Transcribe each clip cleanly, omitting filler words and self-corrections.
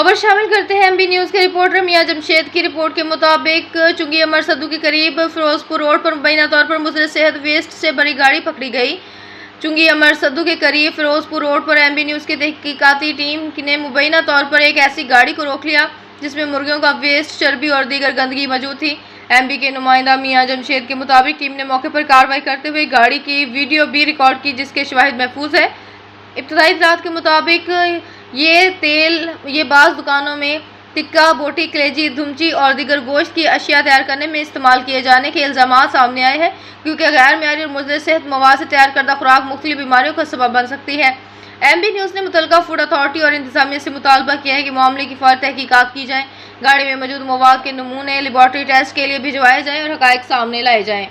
खबर शामिल करते हैं एमबी न्यूज़ के रिपोर्टर मियां जमशेद की रिपोर्ट के मुताबिक चुंगी अमर सद्दू के करीब फिरोजपुर रोड पर मुबैना तौर पर मुज़र सेहत वेस्ट से भरी गाड़ी पकड़ी गई। चुंगी अमर सद्दू के करीब फिरोजपुर रोड पर एमबी न्यूज़ की तहकीकाती टीम ने मुबैना तौर पर एक ऐसी गाड़ी को रोक लिया जिसमें मुर्गियों का वेस्ट, चर्बी और दीगर गंदगी मौजूद थी। एमबी के नुमाइंदा मियां जमशेद के मुताबिक टीम ने मौके पर कार्रवाई करते हुए गाड़ी की वीडियो भी रिकॉर्ड की जिसके शवाहिद महफूज है। इब्तदाई इत्तलात के मुताबिक ये बाज़ दुकानों में टिक्का, बोटी, कलेजी, धुमची और दीगर गोश्त की अशिया तैयार करने में इस्तेमाल किए जाने के इल्ज़ामात सामने आए हैं क्योंकि गैर मेयारी और मुज़र सेहत मवाद से तैयार करदा खुराक मुख्तलिफ बीमारियों का सबब बन सकती है। एमबी न्यूज़ ने मुतलका फूड अथॉरिटी और इंतजामिया से मुतालबा किया है कि मामले की फौरी तहकीकात की जाए, गाड़ी में मौजूद मवाद के नमूने लेबॉर्ट्री टेस्ट के लिए भिजवाए जाएँ और हक़ाइक़ सामने लाए जाएँ।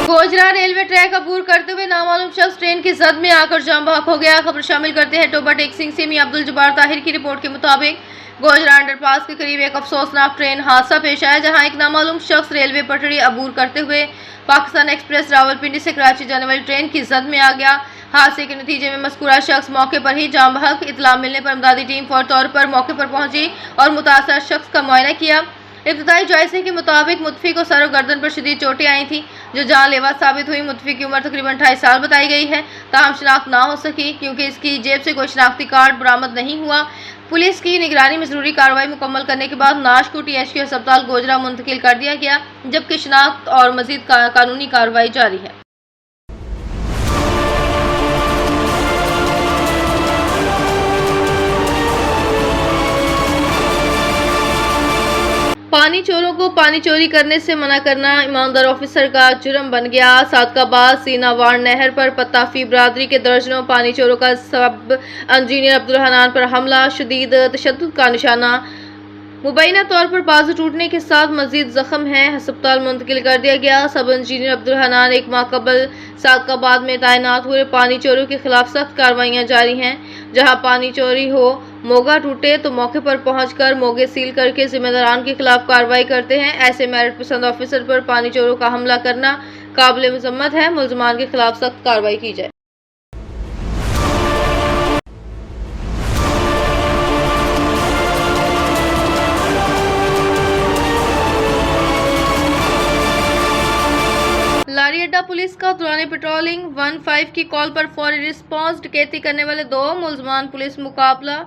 गोजरा रेलवे ट्रैक अबूर करते हुए नामालूम शख्स ट्रेन की जद में आकर जाम बहक हो गया। खबर शामिल करते हैं टोबा टेक्सिंग से मियां अब्दुल जब्बार ताहिर की रिपोर्ट के मुताबिक गोजरा अंडरपास के करीब एक अफसोसनाक ट्रेन हादसा पेश आया जहां एक नामालूम शख्स रेलवे पटड़ी अबूर करते हुए पाकिस्तान एक्सप्रेस रावलपिंडी से कराची जाने वाली ट्रेन की जद में आ गया। हादसे के नतीजे में मज़कूरा शख्स मौके पर ही जाम बहक। इतला मिलने पर इमदादी टीम फौरी तौर पर मौके पर पहुंची और मुतासर शख्स का मुआयना किया। इब्तदाई जायजे के मुताबिक मुतफी को सर और गर्दन पर शदीद चोटें आई थी जो जानलेवा साबित हुई। मुतफी की उम्र तकरीबन 28 साल बताई गई है। ताहम शनाख्त ना हो सकी क्योंकि इसकी जेब से कोई शनाख्ती कार्ड बरामद नहीं हुआ। पुलिस की निगरानी में जरूरी कार्रवाई मुकम्मल करने के बाद नाश को THQ अस्पताल गोजरा मुंतकिल कर दिया गया जबकि शनाख्त और मजीद कानूनी कार्रवाई जारी है। पानी चोरों को पानी चोरी करने से मना करना ईमानदार ऑफिसर का जुर्म बन गया। सादकाबाद सीनावार नहर पर पत्ताफी बरादरी के दर्जनों पानी चोरों का सब इंजीनियर अब्दुल हनान पर हमला शदीद तशद्दुद का निशाना। मुबैना तौर पर बाजू टूटने के साथ मजीद जख्म है, अस्पताल मुंतकिल कर दिया गया। सब इंजीनियर अब्दुल हनान एक माह कबल सादकाबाद में तैनात हुए। पानी चोरों के खिलाफ सख्त कार्रवाइयाँ जारी हैं। जहाँ पानी चोरी हो, मोगा टूटे तो मौके पर पहुंचकर मोगे सील करके जिम्मेदारान के खिलाफ कार्रवाई करते हैं। ऐसे मेरिट पसंद ऑफिसर पर पानी चोरों का हमला करना काबिल मजम्मत है। मुलजमान के खिलाफ सख्त कार्रवाई की जाए। लारी अड्डा पुलिस का दौरान पेट्रोलिंग 15 की कॉल पर फौरी रिस्पांस डकैती करने वाले 2 मुलजमान पुलिस मुकाबला,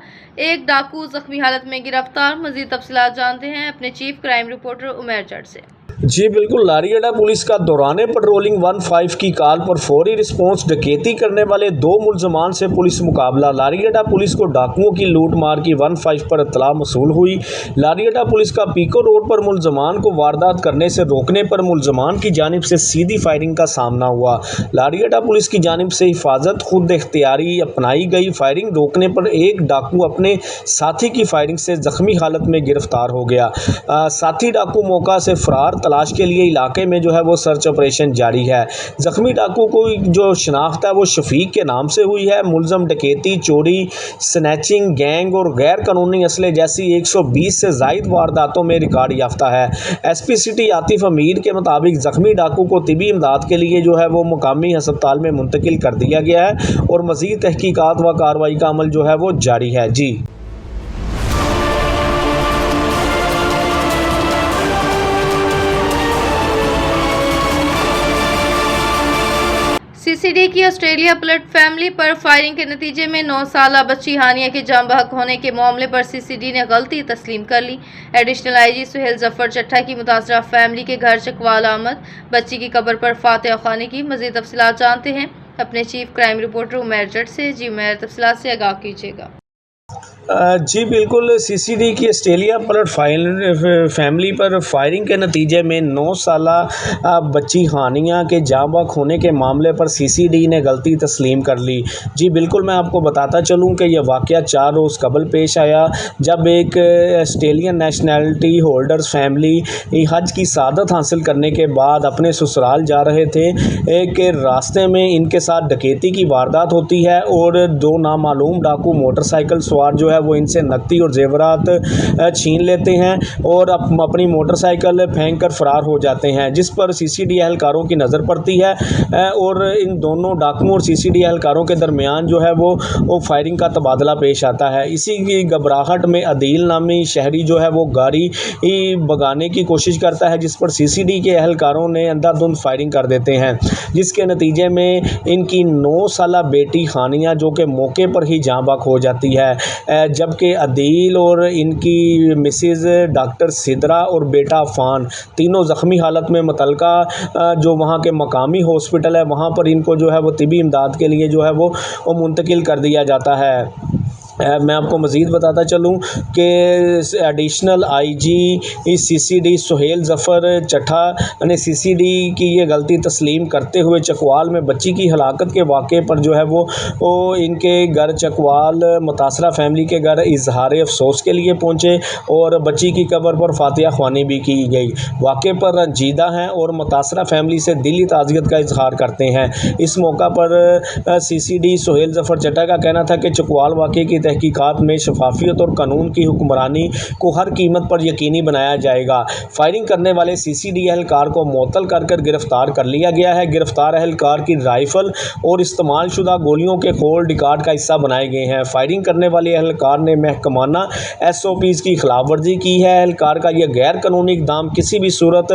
एक डाकू जख्मी हालत में गिरफ्तार। मजीद तफसीलात जानते हैं अपने चीफ क्राइम रिपोर्टर उमर जट से। जी बिल्कुल, लारी अड्डा पुलिस का दौरान पेट्रोलिंग 15 की कॉल पर फौरी रिस्पांस डकैती करने वाले 2 मुलजमान से पुलिस मुकाबला। लारी अड्डा पुलिस को डाकुओं की लूट मार की 15 पर इत्तला मसूल हुई। लारी अड्डा पुलिस का पीको रोड पर मुलजमान को वारदात करने से रोकने पर मुलजमान की जानिब से सीधी फायरिंग का सामना हुआ। लारी अड्डा पुलिस की जानिब से हिफाजत खुद इख्तियारी अपनाई गई। फायरिंग रोकने पर एक डाकू अपने साथी की फायरिंग से जख्मी हालत में गिरफ्तार हो गया। साथी डाकू मौका से फरार। तलाश के लिए इलाके में जो है वो सर्च ऑपरेशन जारी है। जख्मी डाकू को जो शनाख्त है वो शफीक के नाम से हुई है। मुलजम डकैती, चोरी, स्नैचिंग, गैंग और गैर कानूनी असले जैसी 120 से ज़ायद वारदातों में रिकॉर्ड याफ्ता है। SP सिटी आतिफ अमीर के मुताबिक जख्मी डाकू को तिबी इमदाद के लिए जो है वो मुकामी अस्पताल में मुंतकिल कर दिया गया है और मज़ीद तहकीकात व कार्रवाई का अमल जो है वो जारी है। जी CCD की ऑस्ट्रेलिया पलट फैमिली पर फायरिंग के नतीजे में 9 साला बच्ची हानिया के जाम बहक होने के मामले पर CCD ने गलती तस्लीम कर ली। एडिशनल IG सुहेल जफर चट्टा की मुतासरा फैमिली के घर चकवाल आमद, बच्ची की कब्र पर फातिहा खानी की। मज़ीद तफसीलात जानते हैं अपने चीफ क्राइम रिपोर्टर उमर जट से। जी उमर, तफसीलात से आगाह कीजिएगा। जी बिल्कुल, CCD की ऑस्ट्रेलिया पलट फैमिली पर फायरिंग के नतीजे में 9 साला बच्ची हानिया के जाँ बहक होने के मामले पर CCD ने गलती तस्लीम कर ली। जी बिल्कुल, मैं आपको बताता चलूं कि यह वाक़या 4 रोज़ कबल पेश आया जब एक ऑस्ट्रेलियन नेशनैलिटी होल्डर्स फैमिली हज की सादत हासिल करने के बाद अपने ससुराल जा रहे थे। एक रास्ते में इनके साथ डकैती की वारदात होती है और 2 नामालूम डाकू मोटरसाइकिल सवार जो है वो इनसे नकदी और जेवरात छीन लेते हैं और अपनी मोटरसाइकिल फेंक कर फरार हो जाते हैं, जिस पर सीसीडी एहलकारों की नज़र पड़ती है और इन दोनों डाकुओं और सीसीडी एहलकारों के दरमियान जो है वो फायरिंग का तबादला पेश आता है। इसी की घबराहट में अदील नामी शहरी जो है वो गाड़ी भगाने की कोशिश करता है, जिस पर सीसीडी के एहलकारों ने अंधाधुंध फायरिंग कर देते हैं, जिसके नतीजे में इनकी 9 साला बेटी खानिया जो कि मौके पर ही जाँ बहक हो जाती है, जबकि अदील और इनकी मिसेज डॉक्टर सिदरा और बेटा अफान तीनों ज़ख्मी हालत में मुतलका जो वहाँ के मकामी हॉस्पिटल है वहाँ पर इनको जो है वो तिबी इमदाद के लिए जो है वो मुंतकिल कर दिया जाता है। मैं आपको मज़ीद बताता चलूँ कि additional IG CCD Suhail Zafar Chattha ने सीसीडी की ये गलती तस्लीम करते हुए चकवाल में बच्ची की हलाकत के वाक़े पर जो है वो इनके घर चकवाल मुतासरा फैमिली के घर इजहार अफसोस के लिए पहुँचे और बच्ची की कब्र पर फातिहा ख्वानी भी की गई। वाक़े पर रंजीदा हैं और मुतासरा फैमिली से दिली ताज़ियत का इजहार करते हैं। इस मौका पर सीसीडी सुहेल ज़फ़र चट्ठा का कहना था कि चकवाल वाक़े की तहकीकात में शफाफियत और कानून की हुक्मरानी को हर कीमत पर यकीनी बनाया जाएगा। फायरिंग करने वाले सीसीडी एहलकार को मुअत्तल कर गिरफ्तार कर लिया गया है। गिरफ्तार एहलकार की राइफल और इस्तेमाल शुदा गोलियों के खोल रिकॉर्ड का हिस्सा बनाए गए हैं। फायरिंग करने वाले एहलकार ने महकमाना SOPs की खिलाफ वर्जी की है। एहलकार का यह गैर कानूनी इक़दाम किसी भी सूरत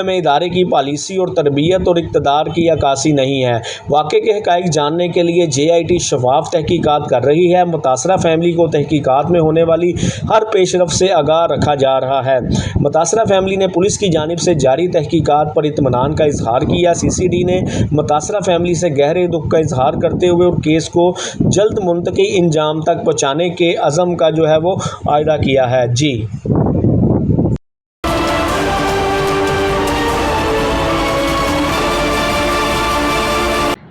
में इदारे की पॉलिसी और तरबियत और इक़्तिदार की अक्कासी नहीं है। वाक़े के हक़ाइक़ जानने के लिए JIT शफाफ तहकीकात कर रही है। मुतासरा फैमिली को तहकीकात में होने वाली हर पेशरफ से आगाह रखा जा रहा है। मुतासरा फैमिली ने पुलिस की जानिब से जारी तहकीकात पर इत्मीनान का इजहार किया। सीसीडी ने मुतासरा फैमिली से गहरे दुख का इजहार करते हुए और केस को जल्द मुंतकी इंजाम तक पहुँचाने के अज़म का जो है वो आयदा किया है। जी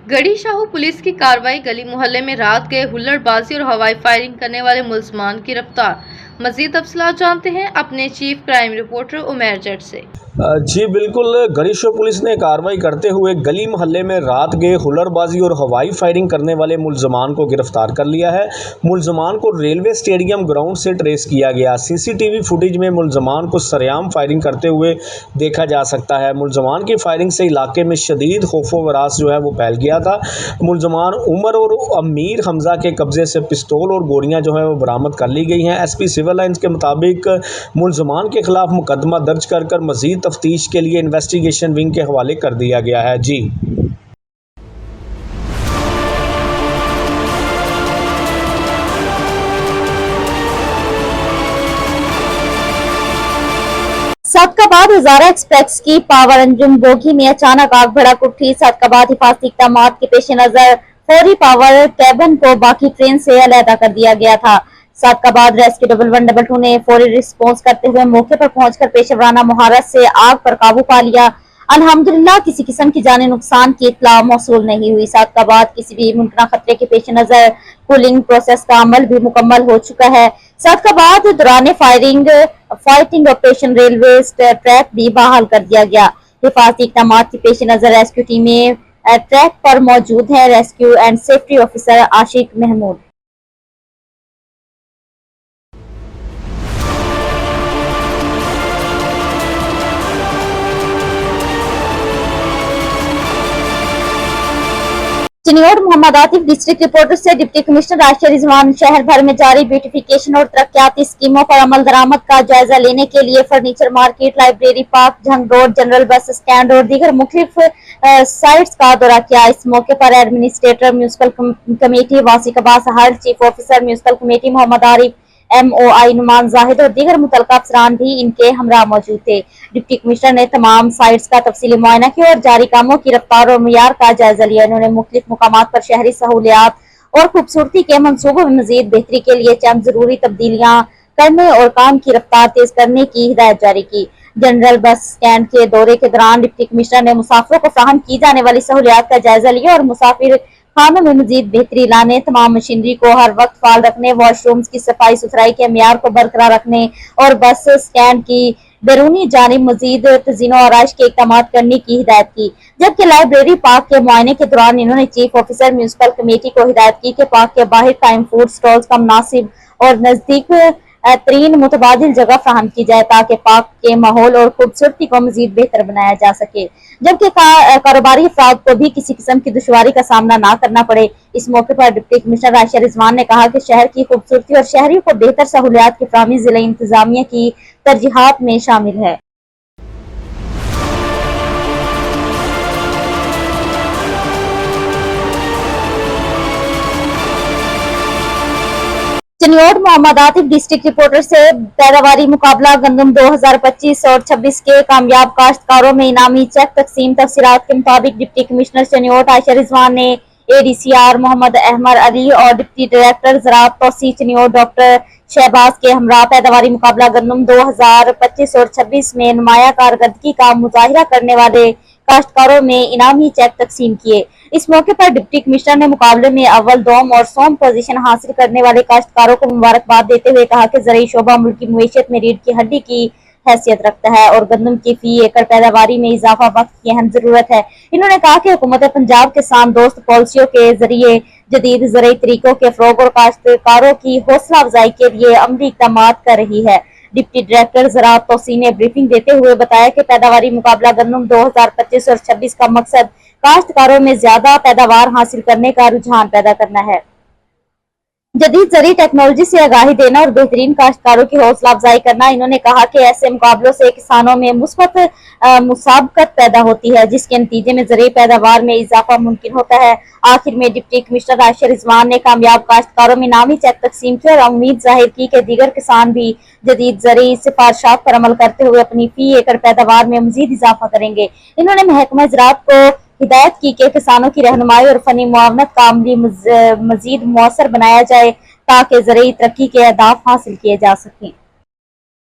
गढ़ी शाहू पुलिस की कार्रवाई, गली मोहल्ले में रात गए हुल्लड़बाजी और हवाई फायरिंग करने वाले मुलजमान गिरफ्तार। मजीद तफसीलात जानते हैं अपने चीफ क्राइम रिपोर्टर उमर जट से। जी बिल्कुल, गढ़ी शाहू पुलिस ने कार्रवाई करते हुए गली मोहल्ले में रात गए हुल्लड़बाजी और हवाई फायरिंग करने वाले मुलजमान को गिरफ्तार कर लिया है। मुलजमान को रेलवे स्टेडियम ग्राउंड से ट्रेस किया गया। CCTV फुटेज में मुलजमान को सरेआम फायरिंग करते हुए देखा जा सकता है। मुलजमान की फायरिंग से इलाके में शदीद खौफो वरास जो है वो फैल गया था। मुलजमान उमर और अमीर हमजा के कब्जे से पिस्तौल और गोलियां जो है वो बरामद कर ली गई हैं। SP सिविल लाइन्स के मुताबिक मुलजमान के खिलाफ मुकदमा दर्ज कर मजीद तफ्तीश के लिए इन्वेस्टिगेशन विंग के हवाले कर दिया गया है। जी सादकाबाद हजारा एक्सप्रेस की पावर इंजन बोगी में अचानक आग भड़क उठी। सादकाबाद हिफाजती इक़दामात के पेश नजर फौरी पावर कैबिन को बाकी ट्रेन से अलहदा कर दिया गया था। सादकाबाद रेस्क्यू 1112 ने फौरी रिस्पॉन्स करते हुए मौके पर पहुंचकर पेशेवराना मुहारत से आग पर काबू पा लिया। अल्हम्दुलिल्लाह किसी किस्म की जानी नुकसान की इत्तला मौसूल नहीं हुई। सादकाबाद किसी भी मुमकिन खतरे के पेश नजर कूलिंग प्रोसेस का अमल भी मुकम्मल हो चुका है। सादकाबाद दौरान फाइटिंग ऑपरेशन रेलवे ट्रैक भी बहाल कर दिया गया। हिफाजती इक़दामात के पेश नजर रेस्क्यू टीमें ट्रैक पर मौजूद है। Rescue and safety officer Ashiq Mehmood. Chiniot Mohammad Atif district reporter से। डिप्टी कमिश्नर राशिद रिजवान शहर भर में जारी ब्यूटिफिकेशन और तरक्याती स्कीमों पर अमल दरामद का जायजा लेने के लिए furniture market, library park, Jhang road, general bus stand और दीगर मुख्तलिफ साइट्स का दौरा किया। इस मौके पर administrator municipal committee Wasiq Abbas हर, chief officer municipal committee Mohammad Arif, MOI Noman Zahid और दीगर मुतल्लिका अफसरान भी इनके हमरा मौजूद थे। डिप्टी कमिश्नर ने तमाम साइट्स का तफसीली मुआयना किया और जारी कामों की रफ्तार और मियार का जायजा लिया। उन्होंने मुख्तलिफ मुकामात पर शहरी सहूलियात और खूबसूरती के मंसूबों में मजीद बेहतरी के लिए चंद जरूरी तब्दीलियां करने और काम की रफ्तार तेज करने की हिदायत जारी की। जनरल बस स्टैंड के दौरे के दौरान डिप्टी कमिश्नर ने मुसाफिरों को फराहम की जाने वाली सहूलियात का जायजा लिया और मुसाफिर खानों में मजीद बेहतरी लाने, तमाम मशीनरी को हर वक्त फाल रखने, वॉशरूम्स की सफाई सुथराई के मियार को बरकरार रखने और बस स्टैंड की बैरूनी जानिब मजीद तज़ीनो आराइश के इक़दाम करने की हिदायत की। जबकि लाइब्रेरी पार्क के मुआयने के दौरान इन्होंने चीफ ऑफिसर म्यूनिसिपल कमेटी को हिदायत की कि पार्क के बाहर कायम फूड स्टॉल्स का मुनासिब और नजदीक तरीन मुतबादिल जगह फ्राहम की जाए ताकि पार्क के माहौल और खूबसूरती को मजीद बेहतर बनाया जा सके, जबकि कारोबारी अफराद को भी किसी किस्म की दुश्वारी का सामना न करना पड़े। इस मौके पर डिप्टी कमिश्नर राशिया रिजवान ने कहा कि शहर की खूबसूरती और शहरियों को बेहतर सहूलियात की फराहमी जिला इंतजामिया की तरजीहात में शामिल है। चनियोट मोहम्मद आतिफ डिस्ट्रिक्ट रिपोर्टर से पैदावारी मुकाबला गंदम 2025 और 26 के कामयाब काश्तकारों में इनामी चेक तकसीम। तफसीलात के मुताबिक डिप्टी कमिश्नर चनियोट आयशा रिजवान ने ADCR मोहम्मद अहमद अली और डिप्टी डायरेक्टर ज़राअत तौसी चनियोट डॉक्टर शहबाज के हमरा पैदावारी मुकाबला गंदम 2025 और 26 में नुमाया कारकर्दगी का मुजाहिरा करने वाले काश्तकारों में इनामी चेक तकसीम किए। इस मौके पर डिप्टी कमिश्नर ने मुकाबले में अव्वल, दोम और सोम पोजीशन हासिल करने वाले काश्तकारों को मुबारकबाद देते हुए कहा कि ज़रूरी शोबा मुल्क की मईशत में रीढ़ की हड्डी की हैसियत रखता है और गंदम की फी एकड़ पैदावारी में इजाफा वक्त की अहम जरूरत है। इन्होंने कहा कि हुकूमत पंजाब किसान दोस्त पॉलिसियों के जरिए जदीद ज़रूरी तरीकों के फरोग और काश्तकारों की हौसला अफजाई के लिए अमली इक़दाम कर रही है। डिप्टी डायरेक्टर ज़राअत तौसी ने ब्रीफिंग देते हुए बताया कि पैदावारी मुकाबला गंदम 2025 और 26 का मकसद काश्तकारों में ज्यादा पैदावार हासिल करने का रुझान पैदा करना है, जदीद ज़रूरी टेक्नोलॉजी से आगाही देना और बेहतरीन काश्तकारों की हौसला अफजाई करना। इन्होंने कहा कि ऐसे मुकाबलों से किसानों में मुस्बत मुसाबकत पैदा होती है जिसके नतीजे में ज़रूरी पैदावार में इजाफा मुमकिन होता है। आखिर में डिप्टी कमिश्नर राशिया रिजवान ने कामयाब काश्तकारों में इनामी चेक तकसीम की और उम्मीद जाहिर की कि दीगर किसान भी जदीद ज़रूरी सिफारिशात पर अमल करते हुए अपनी फी एकड़ पैदावार में मजीद इजाफा करेंगे। इन्होंने महकमा ज़राअत को हिदायत की कि किसानों की रहनुमाई और फनी मुआवनत का अमली मजीद मुअस्सर बनाया जाए ताकि ज़रूरी तरक्की के अहदाफ हासिल किए जा सकें।